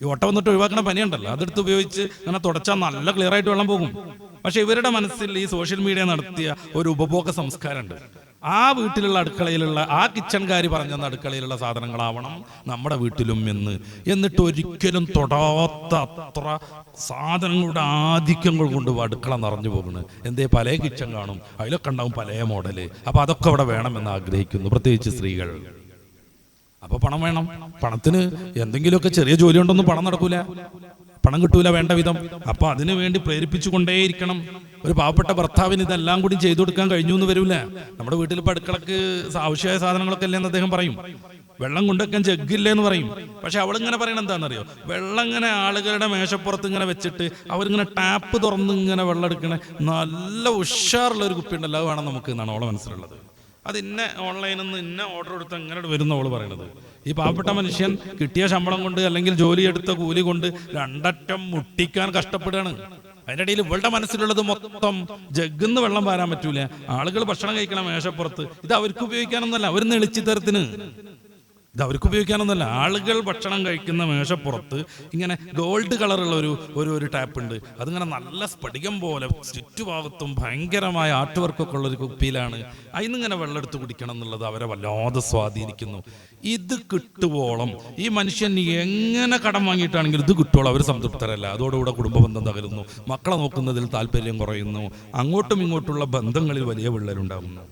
ഈ ഒട്ട വന്നിട്ട് ഒഴിവാക്കുന്ന പനിയുണ്ടല്ലോ, അതെടുത്ത് ഉപയോഗിച്ച് അങ്ങനെ തുടച്ചാൽ നല്ല ക്ലിയർ ആയിട്ട് വെള്ളം പോകും. പക്ഷെ ഇവരുടെ മനസ്സിൽ ഈ സോഷ്യൽ മീഡിയ നടത്തിയ ഒരു ഉപഭോഗ സംസ്കാരമുണ്ട്. ആ വീട്ടിലുള്ള അടുക്കളയിലുള്ള ആ കിച്ചൺകാരി പറഞ്ഞെന്ന അടുക്കളയിലുള്ള സാധനങ്ങളാവണം നമ്മുടെ വീട്ടിലും എന്നിട്ട് ഒരിക്കലും തൊടാത്ത അത്ര സാധനങ്ങളുടെ ആധിക്യങ്ങൾ കൊണ്ട് അടുക്കള നിറഞ്ഞു പോകുന്നത്. എന്തേ പല കിച്ചൺ കാണും, അതിലൊക്കെ ഉണ്ടാവും പല മോഡല്. അപ്പൊ അതൊക്കെ അവിടെ വേണമെന്ന് ആഗ്രഹിക്കുന്നു, പ്രത്യേകിച്ച് സ്ത്രീകൾ. അപ്പൊ പണം വേണം. പണത്തിന് എന്തെങ്കിലുമൊക്കെ ചെറിയ ജോലി ഉണ്ടൊന്നും പണം നടക്കൂല, പണം കിട്ടൂല വേണ്ട വിധം. അപ്പൊ അതിനു വേണ്ടി പ്രേരിപ്പിച്ചു കൊണ്ടേയിരിക്കണം. ഒരു പാവപ്പെട്ട ഭർത്താവിന് ഇതെല്ലാം കൂടി ചെയ്തു കൊടുക്കാൻ കഴിഞ്ഞു എന്ന് വരൂല. നമ്മുടെ വീട്ടിൽ ഇപ്പൊ അടുക്കളക്ക് ആവശ്യമായ സാധനങ്ങളൊക്കെ അല്ലേ എന്ന് അദ്ദേഹം പറയും. വെള്ളം കൊണ്ടുവയ്ക്കാൻ ജഗ്ഗില്ലെന്ന് പറയും. പക്ഷെ അവളിങ്ങനെ പറയണത് എന്താണെന്നറിയോ? വെള്ളം ഇങ്ങനെ ആളുകളുടെ മേശപ്പുറത്ത് ഇങ്ങനെ വെച്ചിട്ട് അവരിങ്ങനെ ടാപ്പ് തുറന്ന് ഇങ്ങനെ വെള്ളം എടുക്കണേ നല്ല ഉഷാറുള്ള ഒരു കുപ്പി ഉണ്ടല്ലോ, അത് വേണം നമുക്ക് എന്നാണ് അവളെ മനസ്സിലുള്ളത്. അത് ഇന്ന ഓൺലൈനിൽ നിന്ന് ഇന്ന ഓർഡർ എടുത്ത് എങ്ങനെ വരുന്ന അവള് പറയണത്. ഈ പാവപ്പെട്ട മനുഷ്യൻ കിട്ടിയ ശമ്പളം കൊണ്ട് അല്ലെങ്കിൽ ജോലി എടുത്ത കൂലി കൊണ്ട് രണ്ടറ്റം മുട്ടിക്കാൻ കഷ്ടപ്പെടുകയാണ്. അതിൻ്റെ ഇടയിൽ ഇവളുടെ മനസ്സിലുള്ളത് മൊത്തം ജഗ്ഗിന്ന് വെള്ളം പാരാൻ പറ്റൂല, ആളുകൾ ഭക്ഷണം കഴിക്കണം മേശപ്പുറത്ത്. ഇത് അവർക്ക് ഉപയോഗിക്കാനൊന്നല്ല, അവർ നെളിച്ചിത്തരത്തിന്. ഇത് അവർക്ക് ഉപയോഗിക്കാനൊന്നുമല്ല. ആളുകൾ ഭക്ഷണം കഴിക്കുന്ന മേശപ്പുറത്ത് ഇങ്ങനെ ഗോൾഡ് കളറുള്ള ഒരു ടാപ്പ് ഉണ്ട്. അതിങ്ങനെ നല്ല സ്ഫടികം പോലെ ചുറ്റുഭാഗത്തും ഭയങ്കരമായ ആർട്ട് വർക്കൊക്കെ ഉള്ളൊരു കുപ്പിയിലാണ്. അതിന്നിങ്ങനെ വെള്ളം എടുത്ത് കുടിക്കണം എന്നുള്ളത് അവരെ വല്ലാതെ സ്വാധീനിക്കുന്നു. ഇത് കിട്ടുവോളം ഈ മനുഷ്യൻ എങ്ങനെ കടം വാങ്ങിയിട്ടാണെങ്കിലും ഇത് കിട്ടുവോളം അവർ സംതൃപ്തരല്ല. അതോടുകൂടെ കുടുംബ ബന്ധം തകരുന്നു, മക്കളെ നോക്കുന്നതിൽ താല്പര്യം കുറയുന്നു, അങ്ങോട്ടും ഇങ്ങോട്ടുള്ള ബന്ധങ്ങളിൽ വലിയ വിള്ളലുണ്ടാകുന്നു.